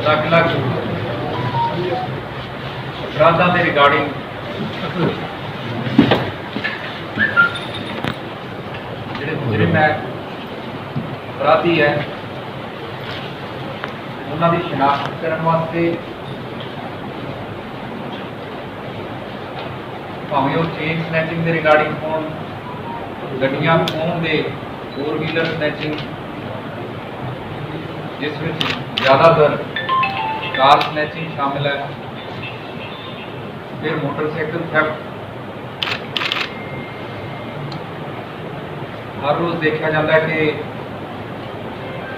अलग अलग अपराधों के रिगार्डिंग ਜਿਹੜੇ ਮੁਜਰਮ ਹੈ अपराधी है उन्होंने शिनाख्त करने वास्ते भावें वो चेन स्नैचिंग के रिगार्डिंग होन गड्डियां खोहण दे फोर व्हीलर स्नैचिंग जिस विच ज़्यादातर कार स्नैचिंग शामिल है, फिर मोटरसाइकिल थेफ्ट हर रोज़ देखा जाता है कि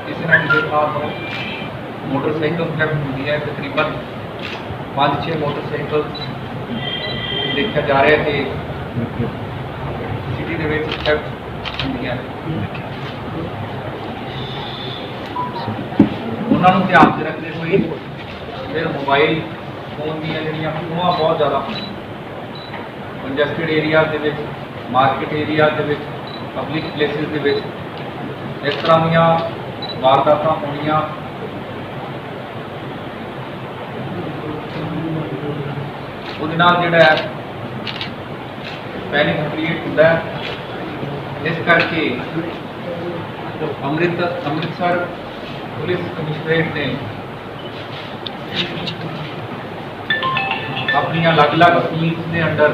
किसी न किसी थां तो मोटरसाइकिल थेफ्ट होती है। तकरीबन 5-6 मोटरसाइकिल देखा जा रहा है कि सिटी के थेफ्ट होंदियां उन्होंने ध्यान से रखते हुए फिर मोबाइल फोन दीयां खोह बहुत ज़्यादा कंजस्टिड एरिया के मार्केट एरिया के पब्लिक प्लेसिस के इस तरह दीयां वारदातां होणियां उहदे नाल जिहड़ा है पैनिक क्रिएट होंदा है। इस करके अमृतसर पुलिस कमिश्नरेट ने अपनी अलग अलग टीम्स के अंडर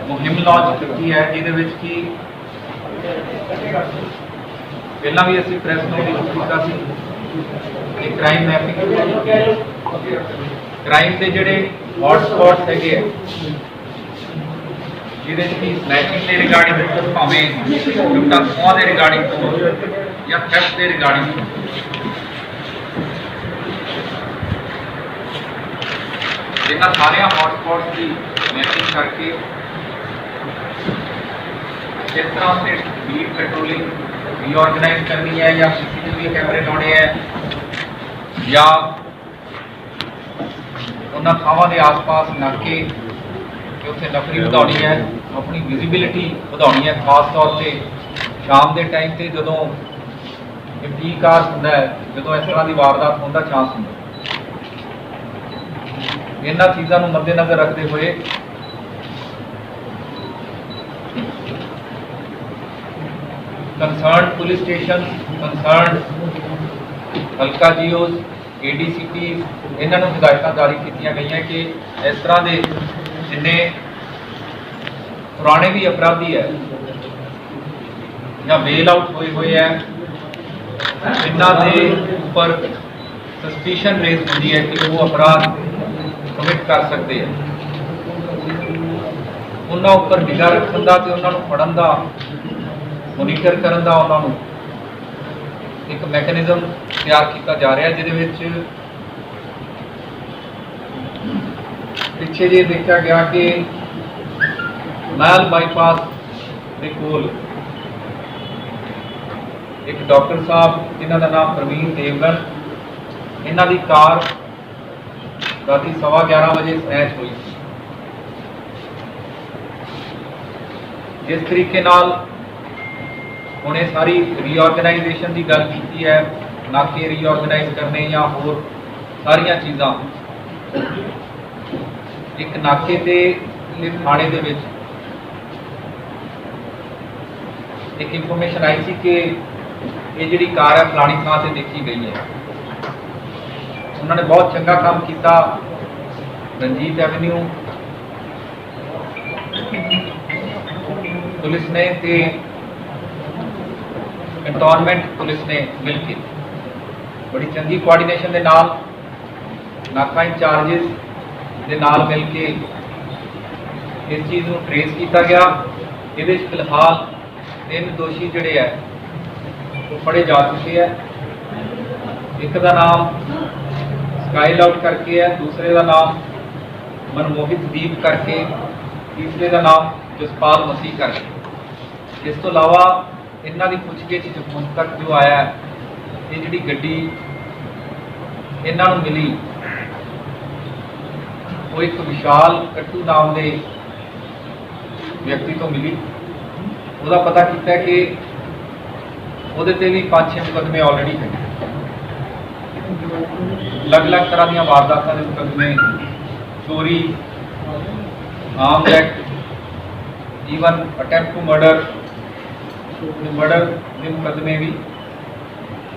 मुहिम लॉन्च की है, जिहदे कि पहला भी असीं प्रेस नोटिस किया कि क्राइम मैपिंग क्राइम के जिहड़े हॉटस्पॉट्स है जिहदे कि स्नैचिंग के रिगार्डिंग भावें लुट्टां खोहां के रिगार्डिंग या थेफ्ट के रिगार्डिंग इन्हां सारे हॉटस्पॉट्स की मैपिंग करके किस तरह से बीट पेट्रोलिंग रीऑर्गेनाइज करनी है या CCTV कैमरे लाने हैं या उन्होंने थावां के आस पास नाके कि उत्थे नफरी बढ़ानी है, अपनी विजिबिलिटी बढ़ानी है। खास तौर पर शाम के टाइम से जदों पीक आवर्स होंदा है, जदों इस तरह की वारदात होने का चांस होंदा, इन्हां चीज़ों को मद्देनज़र रखते हुए कंसर्न पुलिस स्टेशन कंसर्न हल्का GOs ADCP इन्होंने हिदायत जारी की गई कि इस तरह के जिन्ने पुराने भी अपराधी है या बेल आउट होए हुए है, इन्हों के उपर सस्पीशन रेज होती है कि वो अपराध कमिट कर सकते हैं, उन्होंने उपर निगाह रखने का तो उन्होंने फड़न का मोनीटर करन का उन्होंने एक मैकेनिज्म तैयार किया जा रहा है, जिहदे पिछे जे देखा गया कि महल बाईपास के कोल एक डॉक्टर साहब जिन्हों का नाम प्रवीण देवगन, इन्हों की कार रात 11:15 बजे स्नैच हुई। जिस तरीके नाल उन्हें सारी रीऑर्गेनाइजेशन की गल की है, नाके रीऑर्गेनाइज करने या होर सारिया चीज़ां एक नाके ते थाने दे विच एक इंफॉर्मेशन आई सी कि ये जिहड़ी कार है फलानी थां से देखी गई है। उन्होंने बहुत चंगा काम किया, रंजीत एवेन्यू पुलिस ने ते कंटोनमेंट पुलिस ने मिलकर बड़ी चंगी कोआर्डिनेशन के नाल नाका इंचार्जिस के नाल मिल के इस चीज़ को ट्रेस किया गया। ये फिलहाल 3 दोषी जोड़े है वो फड़े जा चुके हैं। एक का नाम स्काइल आउट करके है, दूसरे का नाम मनमोहित दीप करके, तीसरे का नाम जसपाल मसीह करके। इस तो अलावा इन्हों की पुछगिछ हुण तक जो आया ये जी गड्डी इन्हों मिली वो एक विशाल कट्टू नाम के व्यक्ति तो मिली। वह पता किया कि वो भी 5-6 मुकदमे ऑलरेडी हैं। अलग अलग तरह दी वारदातों के मुकदमे, चोरी, arms act, even attempt to murder के मुकदमे भी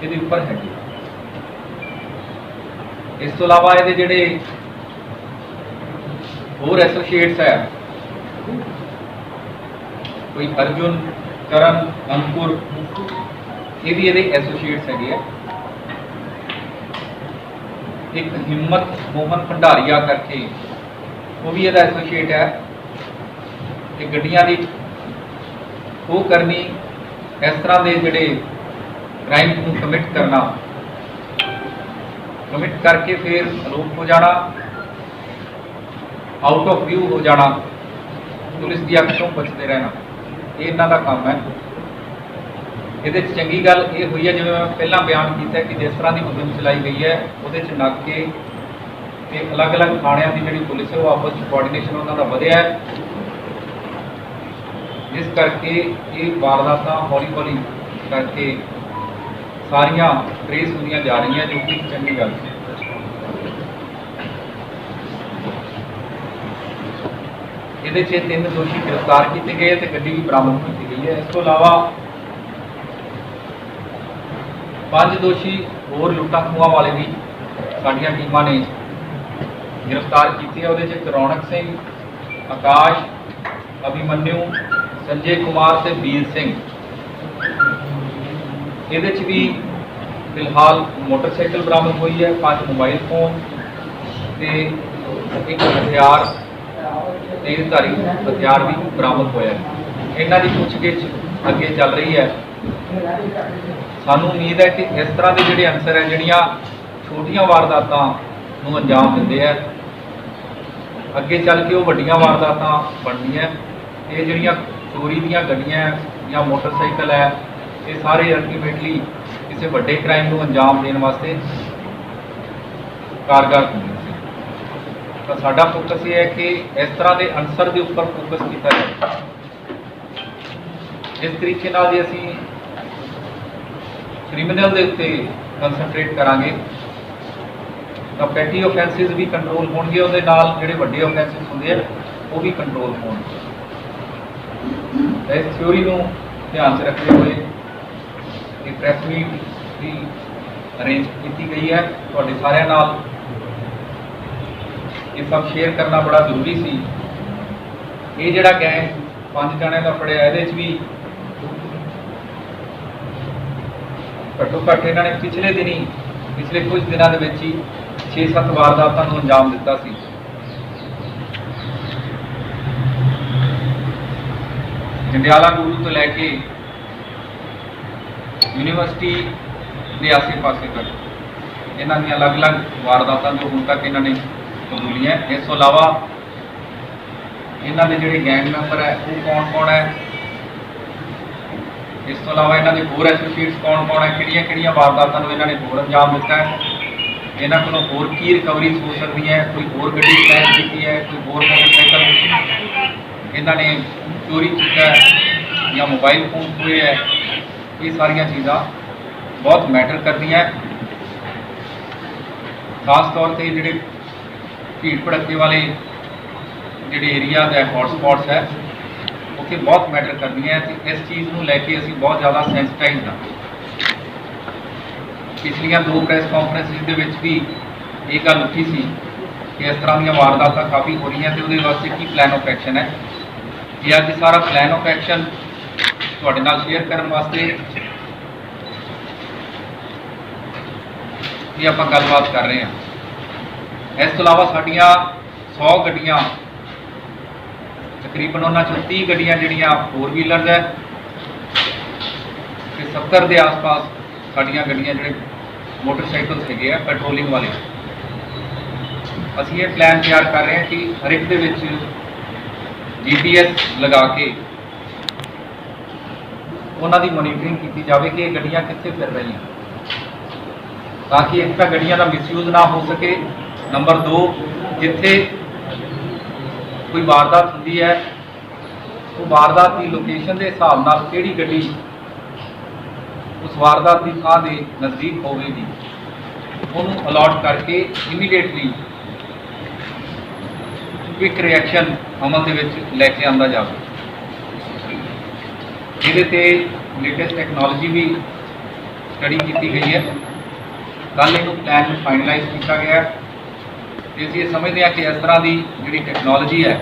ये उपर है। इस तो इलावा ये जोड़े होर एसोसीएट्स है, कोई अर्जुन, करण, अंकुर, ये भी ये एसोसीएट्स है। एक हिम्मत मोहन भंडारिया करके वो भी यदा एसोसीएट है। कि गड्डियां की खो करनी, इस तरह के जोड़े क्राइम को कमिट करना, कमिट करके फिर अलोप हो जाना, आउट ऑफ व्यू हो जाना, पुलिस की अख तो बचते रहना, ये इन्हों का काम है। ये चंगी गल ये हुई है, जिवें मैं पहला बयान किया कि जिस तरह की मुहिम चलाई गई है वो नाके ते अलग अलग थाणियां की जी पुलिस है वो आपस में कोआर्डीनेशन उन्होंने वधिया है, जिस करके ये वारदात हौली हौली करके सारियां ट्रेस होंदियां जा रही हैं, जो कि चंगी गल है। ये 3 दोषी गिरफ्तार किए गए तो गड्डी भी बरामद की गई है। इस तो इलावा 5 दोषी होर लुट्टा खुआ वाले भी साडियां टीमां ने गिरफ्तार किए। वो रौनक सिंह, आकाश, अभिमन्यु, संजय कुमार से वीर सिंह। ये भी फिलहाल मोटरसाइकिल बरामद हुई है, 5 मोबाइल फोन से एक हथियार, तेजधारी हथियार भी बरामद होया है। इन्हों की पूछगिछ अगे चल रही है। सानू उम्मीद है कि इस तरह के जोड़े अंसर है जड़ियाँ छोटिया वारदातों को अंजाम देंगे है, अगे चल के वो वड्डियां वारदातां बनदियां। ये जड़ियाँ चोरी दी गड्डियां या मोटरसाइकिल है, ये सारे अल्टीमेटली किसी वड्डे क्राइम को अंजाम देने वास्ते कारगर होंगे। तो साडा फोकस ये है कि इस तरह के अंसर के उपर फोकस किया जाए। इस तरीके नाल जे असीं क्रिमिनल के उत्ते कंसनट्रेट करांगे तो पैटी ऑफेंसिस भी कंट्रोल होणगे, उहदे नाल जिहड़े वड्डे ऑफेंसिस होंदे हैं वो भी कंट्रोल होणगे। इस थ्योरी को ध्यान से रखते हुए एक प्रैस मीट भी अरेंज की गई है। तुहाडे सारिਆਂ नाल ये सब शेयर करना बड़ा जरूरी सी। ये जिहड़ा गैंग 5 जणिਆਂ का फड़िया, ये भी घट्टो घट्ट इन्होंने पिछले दिनी पिछले कुछ दिनों के ही 6-7 वारदातों को अंजाम दिता सी। जंडियाला गुरु तो लैके यूनिवर्सिटी के आसे पासे तक इन्हों दी अलग अलग वारदातों जो हुण तक इन्होंने कबूलियां। इस तो इलावा इन्हों के जोड़े गैंग मैंबर है वो कौन कौन है, इस तो इलावा इन्हों के होर एसोसीएट्स कौन कौन है, किहड़ियां वारदातों को इन्होंने होर अंजाम दिता है, इन्हों को होर की रिकवरीज हो सकती है, कोई होर गड्डी प्लैन की है, कोई होर मोटरसाइकिल इन्होंने चोरी किया है या मोबाइल फोन हुए है। ये सारिया चीज़ा बहुत मैटर करदियां। खास तौर पर जोड़े भीड़ भड़के वाले जोड़े एरिया है, हॉटस्पॉट्स है, उत्थे बहुत मैटर करदियां। इस चीज़ को लैके असीं बहुत ज़्यादा सेंसिटाइज हाँ। पिछलियां 2 प्रैस कॉन्फ्रेंसिस के भी ये गल उठी सी कि इस तरह दी वारदातां काफ़ी हो रही हैं तो उहदे वास्ते की प्लैन ऑफ एक्शन है। ये अज सारा प्लैन ऑफ एक्शन तुहाडे नाल शेयर करने वास्ते ये आपां गलबात कर रहे हैं। इस तो इलावा साडियां 100 गड्डियां तकरीबन उन्होंने 30 गड्डियां जिहड़ियां 4 व्हीलर है, 70 के आस पास साडियां गड्डियां जिहड़े मोटरसाइकिल है पेट्रोलिंग वाले। असीं ये प्लान तैयार कर रहे हैं कि हर एक दे विच GPS लगा के उन्होंने मॉनिटरिंग की जाए कि गड्डियां कित्थे फिर रही हैं, ताकि एक तो गड्डियां का मिसयूज ना हो सके, नंबर 2 जिथे कोई वारदात होती है तो वारदात की लोकेशन के हिसाब नाल किहड़ी गड्डी उस वारदात की थां के नज़दीक होगी, ਉਹਨੂੰ ਅਲਾਟ ਕਰਕੇ ਇਮੀਡੀਏਟਲੀ क्विक रिएक्शन अमल के लैके आंदा जाए। ये लेटेस्ट टैक्नोलॉजी भी स्टडी की गई है। कल इनू प्लान फाइनलाइज किया गया तो असीं समझते हैं कि इस तरह की जी टैक्नोलॉजी है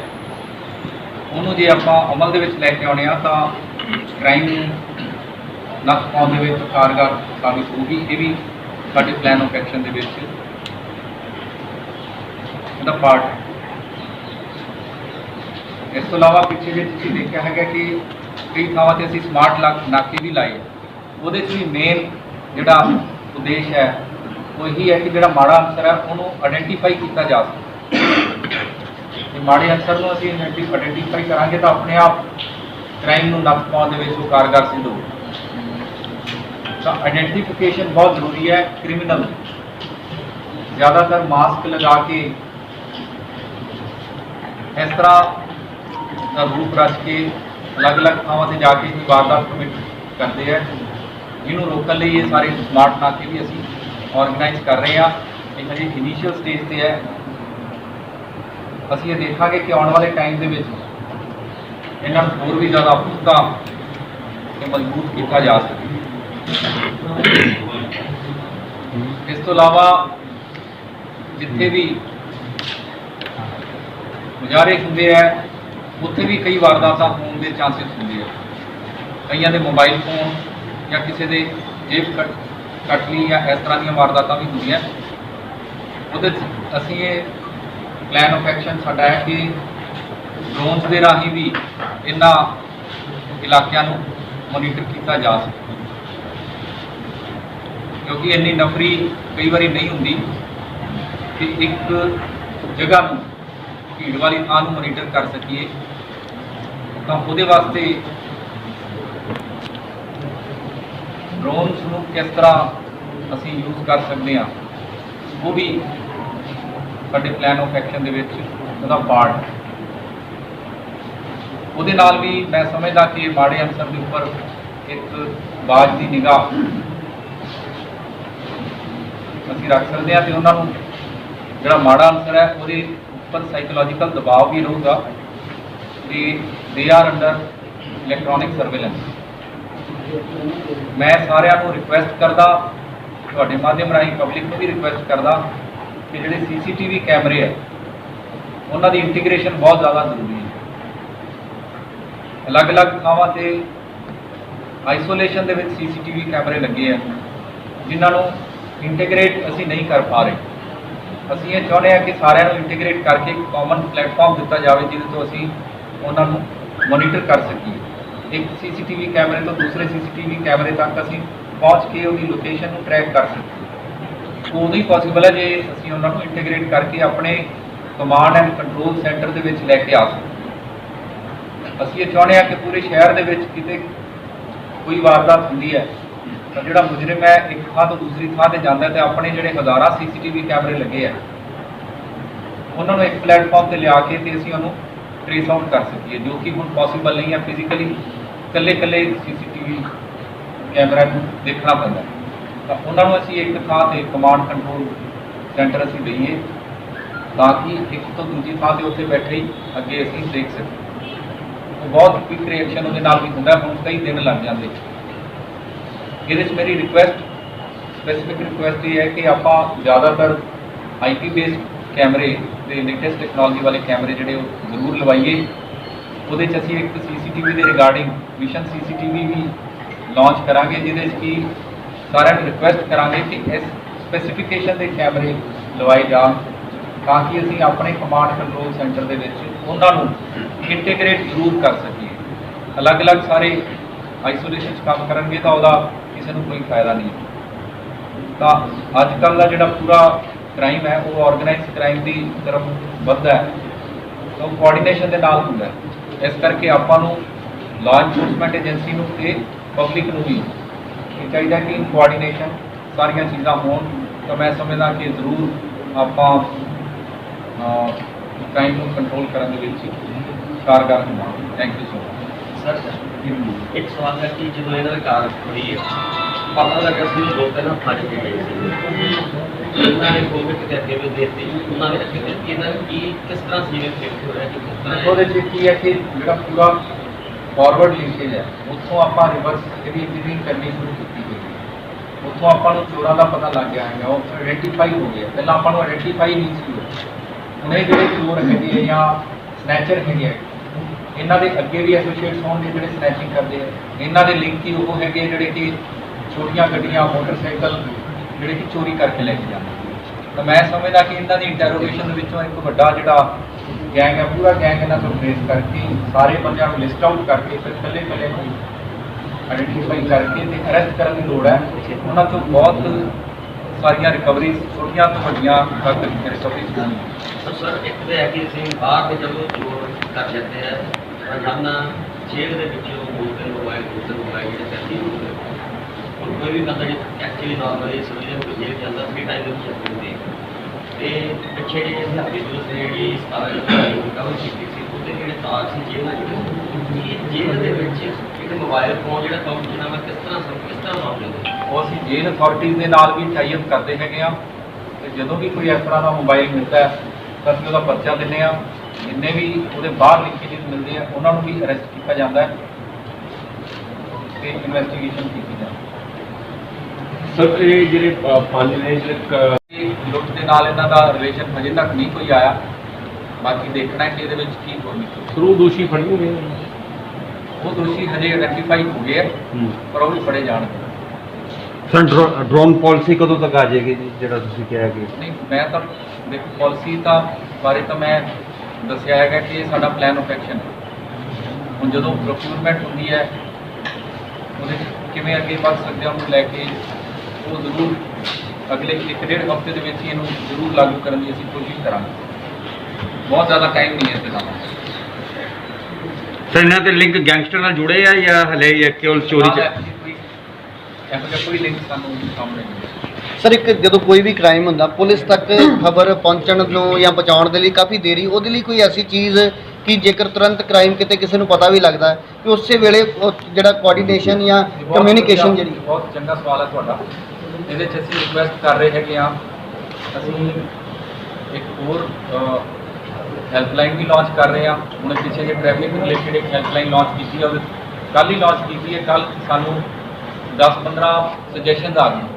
उन्होंने जे आप अमल के लैके आने तो क्राइम नक पाने कारगर साबित होगी। ये भी साडे प्लान ऑफ एक्शन के पार्ट है। इस तो इलावा पिछले जो तुसीं देखा है कि कई थावां ते असीं स्मार्ट नाके भी लाए, वो भी मेन जिहड़ा उद्देश है वो यही है कि जिहड़ा माड़ा अंसर है उन्होंने आइडेंटिफाई किया जा सके। माड़े अंसर को असीं आइडेंटिफाई करांगे तो अपने आप क्राइम को नप पाउण दे विच कारगर सिद्ध हो। तो आइडेंटिफिकेशन बहुत जरूरी है। क्रिमिनल ज़्यादातर मास्क लगा के इस तरह रूप रच के अलग अलग थावां से जाके कोई वारदात कमिट करते हैं। इनू रोकने लिए ये सारे स्मार्ट नाके भी असी ऑर्गेनाइज कर रहे हैं। ये अजे इनिशियल स्टेज पर है। असी ये देखा कि आने वाले टाइम के इन्हों होर भी ज़्यादा पुख्ता मजबूत किया जा सके। इस तो इलावा जिथे भी मुजाहरे होंगे है उत्थे भी कई वारदात होने के चांसिस होंगे। कई के मोबाइल फोन या किसी के जेब कट ली या इस तरह दी वारदात भी होंगे। वो असी ये प्लान ऑफ एक्शन साडा है कि ड्रोन्स के राही भी इन्हां इलाकों मोनीटर किया जा सके, क्योंकि इन्नी नफरी कई बार नहीं होंगी कि एक जगह भीड़ वाली थां मोनीटर कर सकीए। तो वो वास्ते ड्रोन्स को किस तरह असी यूज़ कर सकते हैं वो भी साडे प्लान ऑफ एक्शन के पार्ट है। वो भी मैं समझदा कि माड़े अंसर के उपर एक बाज की निगाह असी रख सकते हैं। तो उन्होंने जोड़ा माड़ा अंसर है वो पर साइकोलॉजिकल दबाव भी रहूगा कि they are under electronic surveillance. मैं सारिਆਂ ਨੂੰ रिक्वेस्ट करदा, ਤੁਹਾਡੇ माध्यम राही पब्लिक को भी रिक्वेस्ट करदा कि ਜਿਹੜੇ CCTV कैमरे है उन्हों की इंटीग्रेशन बहुत ज़्यादा जरूरी है। अलग अलग थावां ते आइसोलेशन के CCTV कैमरे लगे हैं जिन्होंने इंटीग्रेट असी नहीं कर पा रहे। ਅਸੀਂ ਇਹ ਚਾਹੁੰਦੇ ਹਾਂ कि ਸਾਰਿਆਂ ਨੂੰ ਇੰਟੀਗ੍ਰੇਟ ਕਰਕੇ ਇੱਕ ਕਾਮਨ ਪਲੇਟਫਾਰਮ ਦਿੱਤਾ ਜਾਵੇ ਜਿਹਦੇ ਤੋਂ ਅਸੀਂ ਉਹਨਾਂ ਨੂੰ ਮੋਨੀਟਰ ਕਰ ਸਕੀਏ। ਇੱਕ CCTV ਕੈਮਰੇ ਤੋਂ ਦੂਸਰੇ CCTV ਕੈਮਰੇ ਤੱਕ ਅਸੀਂ ਪਹੁੰਚ ਕੇ ਉਹਦੀ ਲੋਕੇਸ਼ਨ ਨੂੰ ਟਰੈਕ ਕਰ ਸਕੀਏ। ਉਦੋਂ ਹੀ ਪੋਸੀਬਲ ਹੈ ਜੇ ਅਸੀਂ ਉਹਨਾਂ ਨੂੰ ਇੰਟੀਗ੍ਰੇਟ ਕਰਕੇ ਆਪਣੇ ਕਮਾਂਡ ਐਂਡ ਕੰਟਰੋਲ ਸੈਂਟਰ ਦੇ ਵਿੱਚ ਲੈ ਕੇ ਆ ਸਕੀਏ। ਅਸੀਂ ਇਹ ਚਾਹੁੰਦੇ ਹਾਂ ਕਿ ਪੂਰੇ ਸ਼ਹਿਰ ਦੇ ਵਿੱਚ ਕਿਤੇ ਕੋਈ ਵਾਰਦਾਤ ਹੁੰਦੀ ਹੈ तो जो मुजरिम है एक थां तो दूसरी थां से जाता है तो अपने जोड़े हज़ारा CCTV कैमरे लगे हैं उन्होंने एक प्लेटफॉर्म से लिया के असी उन्होंने ट्रेस आउट कर सकीए, जो कि हम पॉसीबल नहीं है। फिजिकली कल्ले कल्ले CCTV कैमरा देखना पैंदा तो उन्होंने असी एक थां से कमांड कंट्रोल सेंटर असी दईए ताकि एक तो दूजी थां से उत्थे बैठे ही अगे असी देख सकें। तो बहुत क्विक रिएक्शन उहदे नाल भी हुंदा, हुण कई दिन लग जाते। ये मेरी रिक्वेस्ट स्पैसिफिक रिक्वेस्ट ये है कि आप ज़्यादातर IP बेस्ड कैमरे ते लेटेस्ट टैक्नोलॉजी वाले कैमरे जोड़े जरूर लवाइए। वो असी एक CCTV के रिगार्डिंग मिशन CCTV भी लॉन्च करांगे जिहदे कि सारिਆਂ ਨੂੰ रिक्वेस्ट करांगे कि इस स्पैसिफिकेशन के कैमरे लवाए जान ताकि असी अपने कमांड कंट्रोल सेंटर के इंटीग्रेट जरूर कर सकीए। अलग अलग सारे आइसोलेशन काम करेंगे तो वह किसी को कोई फायदा नहीं। तो अजकल का जोड़ा पूरा क्राइम है वो ऑर्गेनाइज क्राइम की तरफ बढ़ता है तो कोआर्डीनेशन के नाल होंदा है। इस करके आपां नूं लॉ इनफोर्समेंट एजेंसी नूं ते पब्लिक नूं भी चाहिए कि कोआर्डीनेशन सारिया चीज़ां होण। तो मैं समझदा कि जरूर आपां क्राइम नूं कंट्रोल करने दे विच कारगर होवांगे। Thank you so much. Sir एक सवाल है कि जो इन्होंने कार खड़ी है पता लगा सी दो तीन हफ्ता के गए सी इन्होंने कोविड के अगे भी देती उन्होंने अगे देती इन्होंने की किस तरह सीविंग फिट हो रहा है कि किस तरह ਉਹਦੇ 'ਚ ਕੀ ਹੈ ਕਿ ਜਿਹੜਾ ਪੂਰਾ ਫਾਰਵਰਡ ਲਿੰਕੇਜ ਹੈ ਉੱਥੋਂ ਆਪਾਂ ਰਿਵਰਸ ਜਿਹੜੀ ਇੰਜੀਨੀਅਰਿੰਗ ਕਰਨੀ ਸ਼ੁਰੂ ਕੀਤੀ ਹੋਈ ਉੱਥੋਂ ਆਪਾਂ ਨੂੰ ਚੋਰਾਂ ਦਾ ਪਤਾ ਲੱਗ ਗਿਆ ਹੈ ਉਹ ਆਇਡੈਂਟੀਫਾਈ ਹੋ ਗਿਆ ਪਹਿਲਾਂ ਆਪਾਂ ਨੂੰ ਆਇਡੈਂਟੀਫਾਈ ਨਹੀਂ ਸੀ ਹੋਇਆ ਹੁਣ ਇਹ ਜਿਹੜੇ ਚੋਰ ਹੈਗੇ ਜਾਂ ਸਨੈਚਰ ਹੈਗੇ ਇਹਨਾਂ ਦੇ ਅੱਗੇ ਵੀ ਐਸੋਸੀਏਟਸ ਹੋਣਗੇ ਜਿਹੜੇ ਸਨੈਚਿੰਗ ਕਰਦੇ ਆ ਇਹਨਾਂ ਦੇ ਲਿੰਕ ਹੀ ਉਹ ਹੈਗੇ ਜਿਹੜੇ ਕਿ ਛੋਟੀਆਂ ਗੱਡੀਆਂ ਮੋਟਰਸਾਈਕਲ ਜਿਹੜੇ ਕਿ ਚੋਰੀ ਕਰਕੇ ਲੈ ਕੇ ਜਾਂਦੇ ਤਾਂ ਮੈਂ ਸਮਝਦਾ ਕਿ ਇਹਨਾਂ ਦੀ ਇੰਟਰੋਗੇਸ਼ਨ ਦੇ ਵਿੱਚੋਂ ਇੱਕ ਵੱਡਾ ਜਿਹੜਾ ਗੈਂਗ ਹੈ ਪੂਰਾ ਗੈਂਗ ਇਹਨਾਂ ਤੋਂ ਟ੍ਰੇਸ ਕਰਕੇ ਸਾਰੇ ਬੰਦਿਆਂ ਨੂੰ ਲਿਸਟ ਆਊਟ ਕਰਕੇ ਫਿਰ ਇਕੱਲੇ ਇਕੱਲੇ ਨੂੰ ਆਇਡੈਂਟੀਫਾਈ ਕਰਕੇ ਤੇ ਅਰੈਸਟ ਕਰਨ ਦੀ ਲੋੜ ਹੈ ਉਹਨਾਂ ਤੋਂ ਬਹੁਤ ਸਾਰੀਆਂ ਰਿਕਵਰੀਜ਼ ਛੋਟੀਆਂ ਤੋਂ ਵੱਡੀਆਂ ਤੱਕ ਰਿਕਵਰੀਜ਼ ਹੋਣਗੀਆਂ ਸਰ ਇੱਕ ਤਾਂ ਹੈ ਕਿ ਅਸੀਂ ਬਾਹਰ ਦੇ ਜਦੋਂ ਚੋਰ ਕਰ ਜਾਂਦੇ ਆ ਰੋਜ਼ਾਨਾ ਜੇਲ੍ਹ ਦੇ ਵਿੱਚੋਂ ਦੋ ਤਿੰਨ ਮੋਬਾਈਲ ਜਿਹੜੇ ਸੈਂਟੀ ਹੁੰਦੇ ਹੁਣ ਕੋਈ ਵੀ ਬੰਦਾ ਜੇ ਐਕਚੁਅਲੀ ਨਾਰਮਲੀ ਸਮਝਦੇ ਹੋ ਕਿ ਜੇਲ੍ਹ ਜਾਂਦਾ ਫ੍ਰੀ ਟਾਈਮ ਦੇ ਵਿੱਚ ਚੱਕਦੇ ਤੇ ਪਿੱਛੇ ਜਿਹੜੇ ਹਜ਼ਾਰੀ ਦੋਸਤ ਨੇ ਜਿਹੜੀ 17 ਰਿਕਵਰ ਕੀਤੀ ਸੀ ਉਹਦੇ ਜਿਹੜੇ ਤਾਰ ਸੀ ਜੇਲ੍ਹ ਨਾਲ ਜੇਲ੍ਹ ਦੇ ਵਿੱਚ ਇੱਕ ਮੋਬਾਈਲ ਫੋਨ ਜਿਹੜਾ ਕੰਮ ਜਿਹਨਾਂ ਮੈਂ ਕਿਸ ਤਰ੍ਹਾਂ ਮਾਮਲੇ ਉਹ ਅਸੀਂ ਜੇਲ੍ਹ ਅਥਾਰਟੀਜ਼ ਦੇ ਨਾਲ ਵੀ ਟਾਈ ਅਪ ਕਰਦੇ ਹੈਗੇ ਆ ਤੇ ਜਦੋਂ ਵੀ ਕੋਈ ਇਸ ਤਰ੍ਹਾਂ ਦਾ ਮੋਬਾਈਲ ਮਿਲਦਾ ਹੈ ਤਾਂ ਅਸੀਂ ਉਹਦਾ ਪਰਚਾ ਦਿੰਦੇ ਆ ਜਿੰਨੇ ਵੀ ਉਹਦੇ ਬਾਹਰ ਲਿੰਕੇਜਿਸ ਮਿਲਦੇ ਆ ਉਹਨਾਂ ਨੂੰ ਵੀ ਅਰੈਸਟ ਕੀਤਾ ਜਾਂਦਾ ਹੈ ਤੇ ਇਨਵੈਸਟੀਗੇਸ਼ਨ ਕੀਤੀ ਜਾਂਦੀ ਹੈ ਸਰ ਇਹ ਜਿਹੜੇ ਪੰਜ ਨੇ ਜਿਹੜੇ ਲੁੱਟ ਦੇ ਨਾਲ ਇਹਨਾਂ ਦਾ ਰਿਲੇਸ਼ਨ ਹਜੇ ਤੱਕ ਨਹੀਂ ਕੋਈ ਆਇਆ ਬਾਕੀ ਦੇਖਣਾ ਹੈ ਕਿ ਇਹਦੇ ਵਿੱਚ ਕੀ ਹੋਰ ਨਿਕਲਦਾ ਥਰੂ ਦੋਸ਼ੀ ਫੜੇ ਗਏ ਉਹ ਦੋਸ਼ੀ ਹਜੇ ਆਇਡੈਂਟੀਫਾਈ ਹੋ ਗਏ ਆ ਪਰ ਉਹ ਵੀ ਫੜੇ ਜਾਣਗੇ ਸਰ ਡਰੋਨ ਪਾਲਿਸੀ ਕਦੋਂ ਤੱਕ ਆ ਜਾਏਗੀ ਜੀ ਜਿਹੜਾ ਤੁਸੀਂ ਕਿਹਾ ਕਿ ਨਹੀਂ ਮੈਂ ਤਾਂ ਦੇਖੋ ਪਾਲਿਸੀ ਤਾਂ ਬਾਰੇ ਤਾਂ ਮੈਂ ਦੱਸਿਆ ਹੈਗਾ ਕਿ ਇਹ ਸਾਡਾ ਪਲਾਨ ਆਫ ਐਕਸ਼ਨ ਹੁਣ ਜਦੋਂ ਪ੍ਰੋਕਿਊਰਮੈਂਟ ਹੁੰਦੀ ਹੈ ਉਹਦੇ 'ਚ ਕਿਵੇਂ ਅੱਗੇ ਵੱਧ ਸਕਦੇ ਹਾਂ ਉਹਨੂੰ ਲੈ ਕੇ ਉਹ ਜ਼ਰੂਰ ਅਗਲੇ 1-1.5 ਹਫ਼ਤੇ ਦੇ ਵਿੱਚ ਹੀ ਇਹਨੂੰ ਜ਼ਰੂਰ ਲਾਗੂ ਕਰਨ ਦੀ ਅਸੀਂ ਕੋਸ਼ਿਸ਼ ਕਰਾਂਗੇ ਬਹੁਤ ਜ਼ਿਆਦਾ ਟਾਈਮ ਨਹੀਂ ਹੈ ਇਸ ਦੇ ਨਾਲ ਸਰ ਇਹਨਾਂ ਦੇ ਲਿੰਕ ਗੈਂਗਸਟਰ ਨਾਲ ਜੁੜੇ ਆ ਜਾਂ ਹਲੇ ਕੇਵਲ ਚੋਰੀ ਚ ਇਹੋ ਜਿਹਾ ਕੋਈ ਲਿੰਕ ਸਾਨੂੰ ਸਾਹਮਣੇ ਨਹੀਂ ਸਰ ਇੱਕ ਜਦੋਂ ਕੋਈ ਵੀ ਕ੍ਰਾਈਮ ਹੁੰਦਾ ਪੁਲਿਸ ਤੱਕ ਖਬਰ ਪਹੁੰਚਣ ਨੂੰ ਜਾਂ ਪਹੁੰਚਾਉਣ ਦੇ ਲਈ ਕਾਫੀ ਦੇਰੀ ਉਹਦੇ ਲਈ ਕੋਈ ਐਸੀ ਚੀਜ਼ ਕਿ ਜੇਕਰ ਤੁਰੰਤ ਕ੍ਰਾਈਮ ਕਿਤੇ ਕਿਸੇ ਨੂੰ ਪਤਾ ਵੀ ਲੱਗਦਾ ਹੈ ਕਿ ਉਸੇ ਵੇਲੇ ਉਹ ਜਿਹੜਾ ਕੋਆਰਡੀਨੇਸ਼ਨ ਜਾਂ ਕਮਿਊਨੀਕੇਸ਼ਨ ਜਿਹੜੀ ਬਹੁਤ ਚੰਗਾ ਸਵਾਲ ਹੈ ਤੁਹਾਡਾ ਇਹਦੇ 'ਚ ਅਸੀਂ ਰਿਕੁਐਸਟ ਕਰ ਰਹੇ ਹੈਗੇ ਆ ਅਸੀਂ ਇੱਕ ਹੋਰ ਹੈਲਪਲਾਈਨ ਵੀ ਲਾਂਚ ਕਰ ਰਹੇ ਹਾਂ ਹੁਣ ਪਿੱਛੇ ਜੇ ਟ੍ਰੈਫਿਕ ਰਿਲੇਟਡ ਇੱਕ ਹੈਲਪਲਾਈਨ ਲਾਂਚ ਕੀਤੀ ਹੈ ਉਹ ਕੱਲ੍ਹ ਹੀ ਲਾਂਚ ਕੀਤੀ ਹੈ ਕੱਲ੍ਹ ਸਾਨੂੰ 10-15 ਸੁਜੈਸ਼ਨਸ ਆ ਗਏ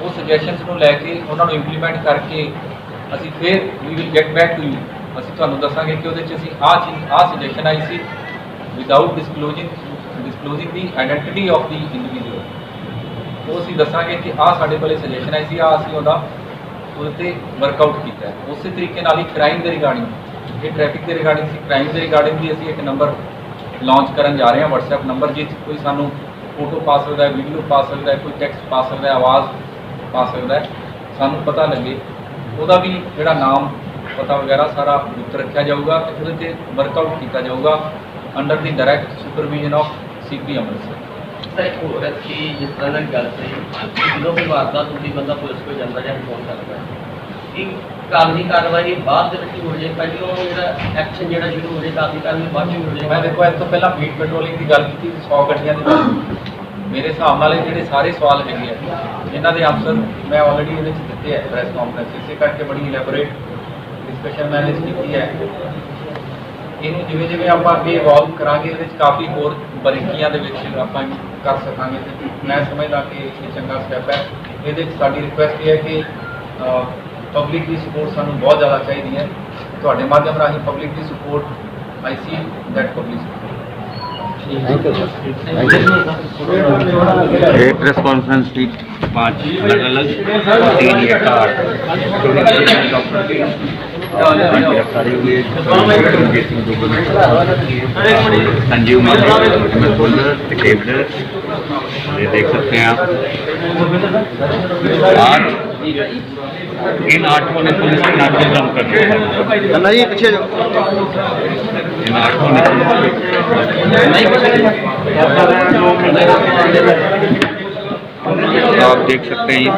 ਉਹ ਸੁਜੈਸ਼ਨਸ ਨੂੰ ਲੈ ਕੇ ਉਹਨਾਂ ਨੂੰ ਇੰਪਲੀਮੈਂਟ ਕਰਕੇ ਅਸੀਂ ਫਿਰ ਵੀ will get back to you ਅਸੀਂ ਤੁਹਾਨੂੰ ਦੱਸਾਂਗੇ ਕਿ ਉਹਦੇ 'ਚ ਅਸੀਂ ਆਹ ਸੁਜੈਸ਼ਨ ਆਈ ਸੀ without disclosing the identity of the individual ਉਹ ਅਸੀਂ ਦੱਸਾਂਗੇ ਕਿ ਆਹ ਸਾਡੇ ਕੋਲੇ ਸੁਜੈਸ਼ਨ ਆਈ ਸੀ ਆਹ ਅਸੀਂ ਉਹਦੇ 'ਤੇ ਵਰਕਆਊਟ ਕੀਤਾ ਹੈ ਉਸੇ ਤਰੀਕੇ ਨਾਲ ਹੀ ਕ੍ਰਾਈਮ ਦੇ ਰਿਗਾਰਡਿੰਗ ਇਹ ਟ੍ਰੈਫਿਕ ਦੇ ਰਿਗਾਰਡਿੰਗ ਸੀ ਕ੍ਰਾਈਮ ਦੇ ਰਿਗਾਰਡਿੰਗ ਵੀ ਅਸੀਂ ਇੱਕ ਨੰਬਰ ਲਾਂਚ ਕਰਨ ਜਾ ਰਹੇ ਹਾਂ WhatsApp ਨੰਬਰ ਜਿਸ ਕੋਈ ਸਾਨੂੰ ਫੋਟੋ ਪਾ ਸਕਦਾ ਹੈ ਵੀਡੀਓ ਪਾ ਸਕਦਾ ਹੈ ਕੋਈ ਟੈਕਸਟ ਪਾ ਸਕਦਾ ਹੈ ਆਵਾਜ਼ ਪਾ ਸਕਦਾ ਹੈ ਸਾਨੂੰ ਪਤਾ ਲੱਗੇ ਉਹਦਾ ਵੀ ਜਿਹੜਾ ਨਾਮ ਪਤਾ ਵਗੈਰਾ ਸਾਰਾ ਗੁਪਤ ਰੱਖਿਆ ਜਾਊਗਾ ਤੇ ਉਹਦੇ 'ਤੇ ਵਰਕਆਊਟ ਕੀਤਾ ਜਾਊਗਾ under the direct supervision of CP Amritsar sir ਇੱਕ ਹੋਰ ਹੈ ਕਿ ਜਿਸ ਤਰ੍ਹਾਂ ਦੀ ਗੱਲ ਸੀ ਜਦੋਂ ਕੋਈ ਵਾਰਦਾਤ ਹੁੰਦੀ ਬੰਦਾ ਪੁਲਿਸ ਕੋਲ ਜਾਂਦਾ ਜਾਂ ਫੋਨ ਕਰਦਾ ਕਿ ਕਾਗਜ਼ੀ ਕਾਰਵਾਈ ਬਾਅਦ ਦੇ ਵਿੱਚ ਹੋ ਜਾਏ ਪਹਿਲਾਂ ਜਿਹੜਾ ਐਕਸ਼ਨ ਜਿਹੜਾ ਸ਼ੁਰੂ ਹੋ ਜਾਏ ਕਾਗਜ਼ੀ ਕਾਰਵਾਈ ਬਾਅਦ ਵਿੱਚ ਹੋ ਜਾਏ ਮੈਂ ਦੇਖੋ ਇਸ ਤੋਂ ਪਹਿਲਾਂ ਬੀਟ ਪੈਟਰੋਲਿੰਗ ਦੀ ਗੱਲ ਕੀਤੀ 100 ਗੱਡੀਆਂ ਦੀ ਗੱਲ ਮੇਰੇ ਹਿਸਾਬ ਨਾਲ ਇਹ ਜਿਹੜੇ ਸਾਰੇ ਸਵਾਲ ਹੈਗੇ ਆ ਇਹਨਾਂ ਦੇ ਆਨਸਰ ਮੈਂ ਆਲਰੇਡੀ ਇਹਦੇ 'ਚ ਦਿੱਤੇ ਹੈ ਪ੍ਰੈਸ ਕਾਨਫਰੰਸ ਇਸੇ ਕਰਕੇ ਬੜੀ ਇਲੈਬੋਰੇਟ ਡਿਸਕਸ਼ਨ ਮੈਂ ਇਹਦੇ 'ਚ ਕੀਤੀ ਹੈ ਇਹਨੂੰ ਜਿਵੇਂ ਜਿਵੇਂ ਆਪਾਂ ਅੱਗੇ ਇਵੋਲਵ ਕਰਾਂਗੇ ਇਹਦੇ 'ਚ ਕਾਫੀ ਹੋਰ ਬਰੀਕੀਆਂ ਦੇ ਵਿੱਚ ਆਪਾਂ ਕਰ ਸਕਾਂਗੇ ਤੇ ਮੈਂ ਸਮਝਦਾ ਕਿ ਇਹ ਚੰਗਾ ਸਟੈਪ ਹੈ ਇਹਦੇ 'ਚ ਸਾਡੀ ਰਿਕੁਐਸਟ ਇਹ ਹੈ ਕਿ ਪਬਲਿਕ ਦੀ ਸਪੋਰਟ ਸਾਨੂੰ ਬਹੁਤ ਜ਼ਿਆਦਾ ਚਾਹੀਦੀ ਹੈ ਤੁਹਾਡੇ ਮਾਧਿਅਮ ਰਾਹੀਂ public the support I C that public thank you sir ये प्रेस कॉन्फ्रेंस थी 5 अलग-अलग 3 या 4 संजीव ये देख सकते हैं आप आज इन 8 ने पुलिस के नाके दम कर दिया अन्ना जी पीछे जो इन 8 ने तो आप देख सकते हैं ये।